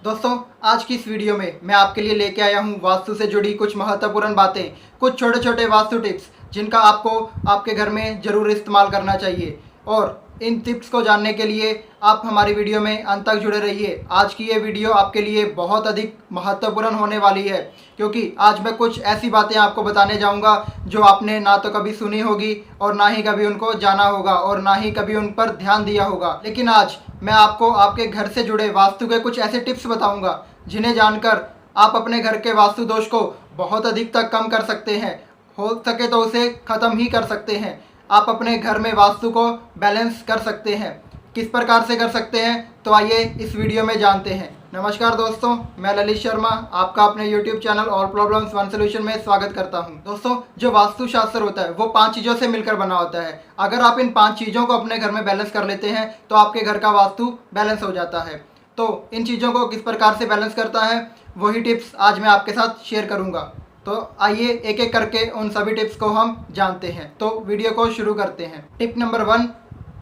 दोस्तों, आज की इस वीडियो में मैं आपके लिए लेके आया हूँ वास्तु से जुड़ी कुछ महत्वपूर्ण बातें, कुछ छोटे छोटे वास्तु टिप्स जिनका आपको आपके घर में ज़रूर इस्तेमाल करना चाहिए। और इन टिप्स को जानने के लिए आप हमारी वीडियो में अंत तक जुड़े रहिए। आज की ये वीडियो आपके लिए बहुत अधिक महत्वपूर्ण होने वाली है, क्योंकि आज मैं कुछ ऐसी बातें आपको बताने जाऊंगा जो आपने ना तो कभी सुनी होगी और ना ही कभी उनको जाना होगा और ना ही कभी उन पर ध्यान दिया होगा। लेकिन आज मैं आपको आपके घर से जुड़े वास्तु के कुछ ऐसे टिप्स बताऊंगा जिन्हें जानकर आप अपने घर के वास्तु दोष को बहुत अधिक तक कम कर सकते हैं, हो सके तो उसे ख़त्म ही कर सकते हैं। आप अपने घर में वास्तु को बैलेंस कर सकते हैं। किस प्रकार से कर सकते हैं, तो आइए इस वीडियो में जानते हैं। नमस्कार दोस्तों, मैं ललित शर्मा आपका अपने YouTube channel all problems one solution में स्वागत करता हूं। दोस्तों, जो वास्तु शास्त्र होता है वो 5 चीज़ों से मिलकर बना होता है। अगर आप इन 5 चीज़ों को अपने घर में बैलेंस कर लेते हैं तो आपके घर का वास्तु बैलेंस हो जाता है। तो इन चीज़ों को किस प्रकार से बैलेंस करता है, वही टिप्स आज मैं आपके साथ शेयर करूँगा। तो आइए एक एक करके उन सभी टिप्स को हम जानते हैं। तो वीडियो को शुरू करते हैं। टिप नंबर 1,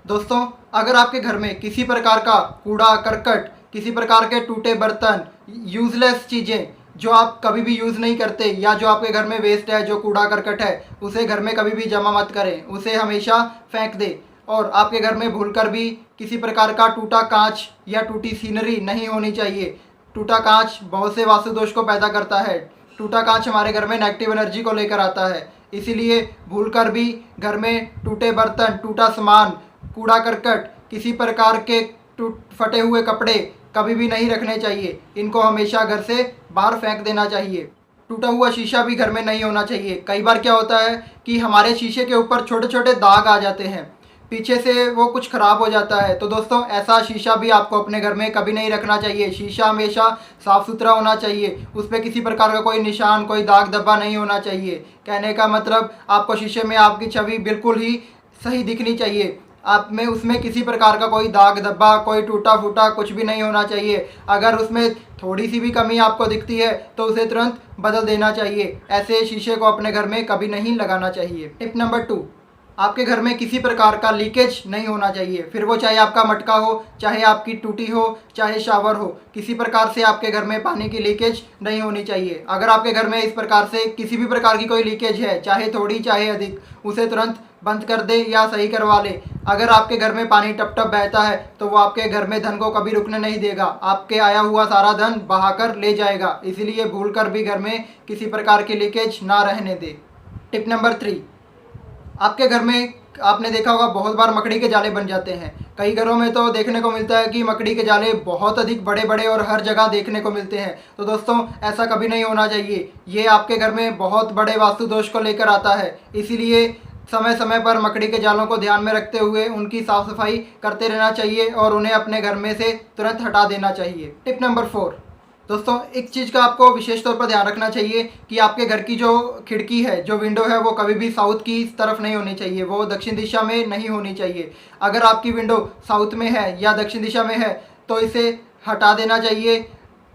दोस्तों, अगर आपके घर में किसी प्रकार का कूड़ा करकट, किसी प्रकार के टूटे बर्तन, यूज़लेस चीज़ें जो आप कभी भी यूज़ नहीं करते या जो आपके घर में वेस्ट है, जो कूड़ा करकट है, उसे घर में कभी भी जमा मत करें, उसे हमेशा फेंक दें। और आपके घर में भूलकर भी किसी प्रकार का टूटा कांच या टूटी सीनरी नहीं होनी चाहिए। टूटा कांच बहुत से वास्तु दोष को पैदा करता है। टूटा कांच हमारे घर में नेगेटिव एनर्जी को लेकर आता है। इसीलिए भूलकर भी घर में टूटे बर्तन, टूटा सामान, कूड़ा करकट, किसी प्रकार के फटे हुए कपड़े कभी भी नहीं रखने चाहिए। इनको हमेशा घर से बाहर फेंक देना चाहिए। टूटा हुआ शीशा भी घर में नहीं होना चाहिए। कई बार क्या होता है कि हमारे शीशे के ऊपर छोटे छोटे दाग आ जाते हैं, पीछे से वो कुछ ख़राब हो जाता है। तो दोस्तों, ऐसा शीशा भी आपको अपने घर में कभी नहीं रखना चाहिए। शीशा हमेशा साफ़ सुथरा होना चाहिए, उस पर किसी प्रकार का कोई निशान, कोई दाग धब्बा नहीं होना चाहिए। कहने का मतलब, आपको शीशे में आपकी छवि बिल्कुल ही सही दिखनी चाहिए। आप में उसमें किसी प्रकार का कोई दाग धब्बा, कोई टूटा फूटा कुछ भी नहीं होना चाहिए। अगर उसमें थोड़ी सी भी कमी आपको दिखती है तो उसे तुरंत बदल देना चाहिए। ऐसे शीशे को अपने घर में कभी नहीं लगाना चाहिए। टिप नंबर 2, आपके घर में किसी प्रकार का लीकेज नहीं होना चाहिए। फिर वो चाहे आपका मटका हो, चाहे आपकी टूटी हो, चाहे शावर हो, किसी प्रकार से आपके घर में पानी की लीकेज नहीं होनी चाहिए। अगर आपके घर में इस प्रकार से किसी भी प्रकार की कोई लीकेज है, चाहे थोड़ी चाहे अधिक, उसे तुरंत बंद कर दे या सही करवा ले। अगर आपके घर में पानी टप टप बहता है तो वो आपके घर में धन को कभी रुकने नहीं देगा। आपके आया हुआ सारा धन बहाकर ले जाएगा। इसीलिए भूल कर भी घर में किसी प्रकार की लीकेज ना रहने दे। टिप नंबर 3, आपके घर में आपने देखा होगा बहुत बार मकड़ी के जाले बन जाते हैं। कई घरों में तो देखने को मिलता है कि मकड़ी के जाले बहुत अधिक बड़े बड़े और हर जगह देखने को मिलते हैं। तो दोस्तों, ऐसा कभी नहीं होना चाहिए। ये आपके घर में बहुत बड़े वास्तु दोष को लेकर आता है। इसीलिए समय समय पर मकड़ी के जालों को ध्यान में रखते हुए उनकी साफ़ सफाई करते रहना चाहिए और उन्हें अपने घर में से तुरंत हटा देना चाहिए। टिप नंबर 4, दोस्तों, एक चीज़ का आपको विशेष तौर पर ध्यान रखना चाहिए कि आपके घर की जो खिड़की है, जो विंडो है, वो कभी भी साउथ की तरफ नहीं होनी चाहिए। वो दक्षिण दिशा में नहीं होनी चाहिए। अगर आपकी विंडो साउथ में है या दक्षिण दिशा में है तो इसे हटा देना चाहिए।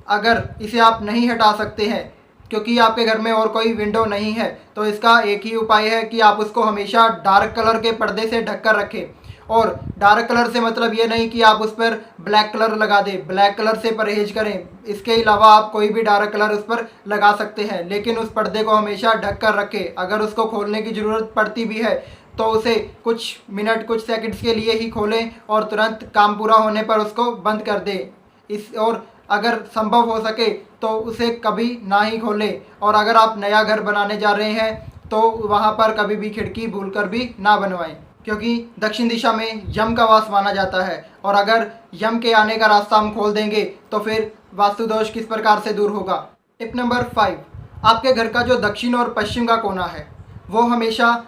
अगर इसे आप नहीं हटा सकते हैं क्योंकि आपके घर में और कोई विंडो नहीं है, तो इसका एक ही उपाय है कि आप उसको हमेशा डार्क कलर के पर्दे से ढककर रखें। और डार्क कलर से मतलब ये नहीं कि आप उस पर ब्लैक कलर लगा दें। ब्लैक कलर से परहेज करें। इसके अलावा आप कोई भी डार्क कलर उस पर लगा सकते हैं, लेकिन उस पर्दे को हमेशा ढक कर रखें। अगर उसको खोलने की ज़रूरत पड़ती भी है तो उसे कुछ मिनट, कुछ सेकंड्स के लिए ही खोलें और तुरंत काम पूरा होने पर उसको बंद कर दें। और अगर संभव हो सके तो उसे कभी ना ही खोलें। और अगर आप नया घर बनाने जा रहे हैं तो वहाँ पर कभी भी खिड़की भूलकर भी ना बनवाएं, क्योंकि दक्षिण दिशा में यम का वास माना जाता है। और अगर यम के आने का रास्ता हम खोल देंगे तो फिर वास्तु दोष किस प्रकार से दूर होगा। टिप नंबर 5, आपके घर का जो दक्षिण और पश्चिम का कोना है वो हमेशा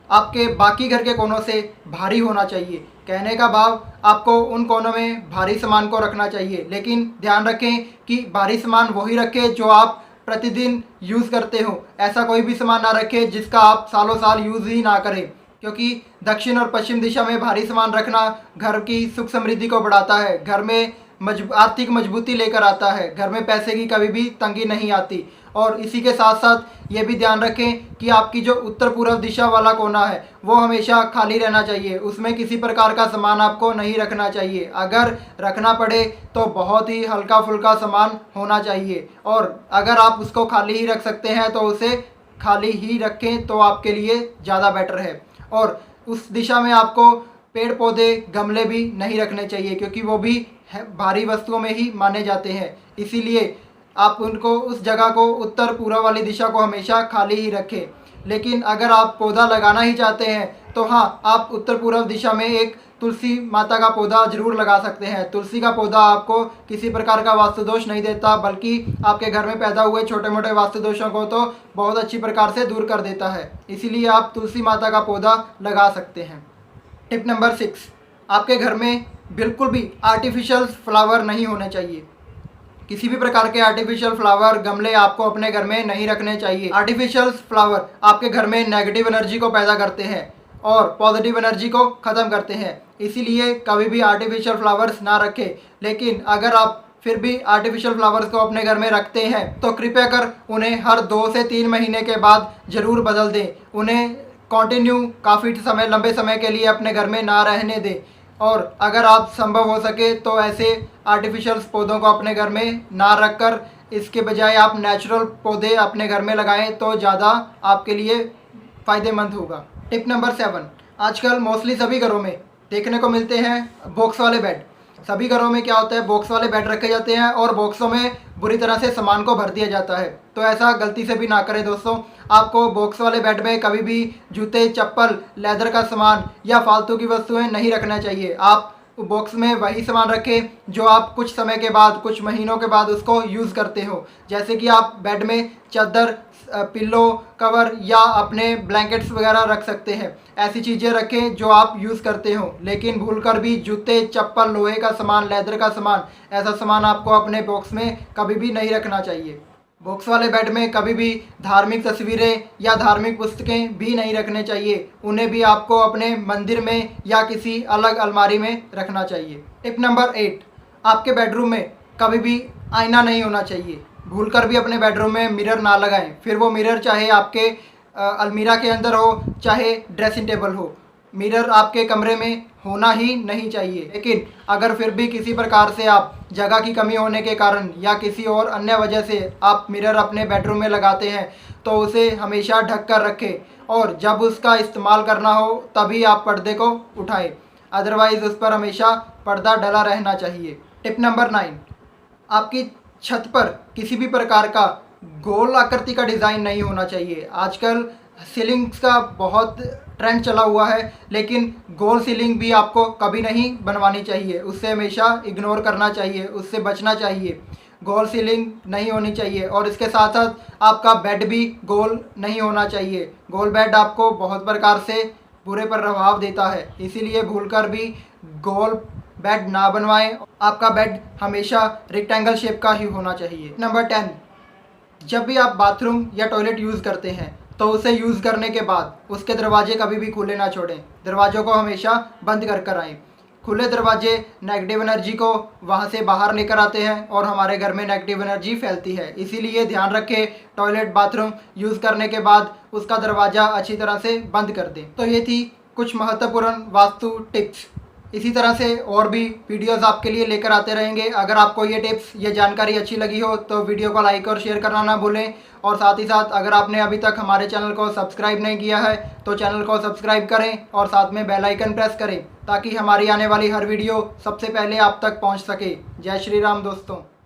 आपके बाकी घर के कोनों से भारी होना चाहिए। कहने का भाव, आपको उन कोनों में भारी सामान को रखना चाहिए, लेकिन ध्यान रखें कि भारी सामान वही रखें जो आप प्रतिदिन यूज़ करते हो। ऐसा कोई भी सामान ना रखें जिसका आप सालों साल यूज़ ही ना करें, क्योंकि दक्षिण और पश्चिम दिशा में भारी सामान रखना घर की सुख समृद्धि को बढ़ाता है। घर में आर्थिक मजबूती लेकर आता है। घर में पैसे की कभी भी तंगी नहीं आती। और इसी के साथ साथ ये भी ध्यान रखें कि आपकी जो उत्तर पूर्व दिशा वाला कोना है वो हमेशा खाली रहना चाहिए। उसमें किसी प्रकार का सामान आपको नहीं रखना चाहिए। अगर रखना पड़े तो बहुत ही हल्का फुल्का सामान होना चाहिए। और अगर आप उसको खाली ही रख सकते हैं तो उसे खाली ही रखें तो आपके लिए ज़्यादा बेटर है। और उस दिशा में आपको पेड़ पौधे गमले भी नहीं रखने चाहिए, क्योंकि वो भी भारी वस्तुओं में ही माने जाते हैं। इसीलिए आप उनको उस जगह को उत्तर पूर्व वाली दिशा को हमेशा खाली ही रखें। लेकिन अगर आप पौधा लगाना ही चाहते हैं तो हाँ, आप उत्तर पूर्व दिशा में एक तुलसी माता का पौधा जरूर लगा सकते हैं। तुलसी का पौधा आपको किसी प्रकार का वास्तु दोष नहीं देता, बल्कि आपके घर में पैदा हुए छोटे मोटे वास्तु दोषों को तो बहुत अच्छी प्रकार से दूर कर देता है। इसीलिए आप तुलसी माता का पौधा लगा सकते हैं। टिप नंबर 6, आपके घर में बिल्कुल भी आर्टिफिशियल फ्लावर नहीं होने चाहिए। किसी भी प्रकार के आर्टिफिशियल फ्लावर गमले आपको अपने घर में नहीं रखने चाहिए। आर्टिफिशियल फ्लावर आपके घर में नेगेटिव एनर्जी को पैदा करते हैं और पॉजिटिव एनर्जी को ख़त्म करते हैं। इसीलिए कभी भी आर्टिफिशियल फ्लावर्स ना रखें। लेकिन अगर आप फिर भी आर्टिफिशियल फ्लावर्स को अपने घर में रखते हैं तो कृपया कर उन्हें हर 2 से 3 महीने के बाद ज़रूर बदल दें। उन्हें कंटिन्यू काफ़ी समय लंबे समय के लिए अपने घर में ना रहने दें। और अगर आप संभव हो सके तो ऐसे आर्टिफिशियल पौधों को अपने घर में ना रखकर इसके बजाय आप नेचुरल पौधे अपने घर में लगाएं तो ज़्यादा आपके लिए फ़ायदेमंद होगा। टिप नंबर 7, आजकल मोस्टली सभी घरों में देखने को मिलते हैं बॉक्स वाले बेड। सभी घरों में क्या होता है, बॉक्स वाले बेड रखे जाते हैं और बॉक्सों में बुरी तरह से सामान को भर दिया जाता है। तो ऐसा गलती से भी ना करें दोस्तों। आपको बॉक्स वाले बेड में कभी भी जूते, चप्पल, लेदर का सामान या फालतू की वस्तुएं नहीं रखना चाहिए। आप बॉक्स में वही सामान रखें जो आप कुछ समय के बाद, कुछ महीनों के बाद उसको यूज़ करते हो। जैसे कि आप बेड में चादर, पिल्लो कवर या अपने ब्लैंकेट्स वगैरह रख सकते हैं। ऐसी चीज़ें रखें जो आप यूज़ करते हो। लेकिन भूलकर भी जूते, चप्पल, लोहे का सामान, लेदर का सामान, ऐसा सामान आपको अपने बॉक्स में कभी भी नहीं रखना चाहिए। बॉक्स वाले बेड में कभी भी धार्मिक तस्वीरें या धार्मिक पुस्तकें भी नहीं रखने चाहिए। उन्हें भी आपको अपने मंदिर में या किसी अलग अलमारी में रखना चाहिए। टिप नंबर 8, आपके बेडरूम में कभी भी आईना नहीं होना चाहिए। भूलकर भी अपने बेडरूम में मिरर ना लगाएं। फिर वो मिरर चाहे आपके अलमीरा के अंदर हो, चाहे ड्रेसिंग टेबल हो, मिरर आपके कमरे में होना ही नहीं चाहिए। लेकिन अगर फिर भी किसी प्रकार से आप जगह की कमी होने के कारण या किसी और अन्य वजह से आप मिरर अपने बेडरूम में लगाते हैं तो उसे हमेशा ढक कर रखें और जब उसका इस्तेमाल करना हो तभी आप पर्दे को उठाएं। अदरवाइज़ उस पर हमेशा पर्दा डला रहना चाहिए। टिप नंबर 9, आपकी छत पर किसी भी प्रकार का गोल आकृति का डिज़ाइन नहीं होना चाहिए। आजकल सीलिंग्स का बहुत ट्रेंड चला हुआ है, लेकिन गोल सीलिंग भी आपको कभी नहीं बनवानी चाहिए। उससे हमेशा इग्नोर करना चाहिए, उससे बचना चाहिए। गोल सीलिंग नहीं होनी चाहिए। और इसके साथ साथ आपका बेड भी गोल नहीं होना चाहिए। गोल बेड आपको बहुत प्रकार से बुरे प्रभाव देता है। इसीलिए भूलकर भी गोल बेड ना बनवाएं। आपका बेड हमेशा रेक्टेंगल शेप का ही होना चाहिए। नंबर 10, जब भी आप बाथरूम या टॉयलेट यूज़ करते हैं तो उसे यूज़ करने के बाद उसके दरवाजे कभी भी खुले ना छोड़ें। दरवाज़ों को हमेशा बंद कर आएँ। खुले दरवाजे नेगेटिव एनर्जी को वहाँ से बाहर लेकर आते हैं और हमारे घर में नेगेटिव एनर्जी फैलती है। इसीलिए ध्यान रखें, टॉयलेट बाथरूम यूज़ करने के बाद उसका दरवाज़ा अच्छी तरह से बंद कर दें। तो ये थी कुछ महत्वपूर्ण वास्तु टिप्स। इसी तरह से और भी वीडियोस आपके लिए लेकर आते रहेंगे। अगर आपको ये टिप्स, ये जानकारी अच्छी लगी हो तो वीडियो को लाइक और शेयर करना ना भूलें। और साथ ही साथ अगर आपने अभी तक हमारे चैनल को सब्सक्राइब नहीं किया है तो चैनल को सब्सक्राइब करें और साथ में बेल आइकन प्रेस करें ताकि हमारी आने वाली हर वीडियो सबसे पहले आप तक पहुंच सके। जय श्री राम दोस्तों।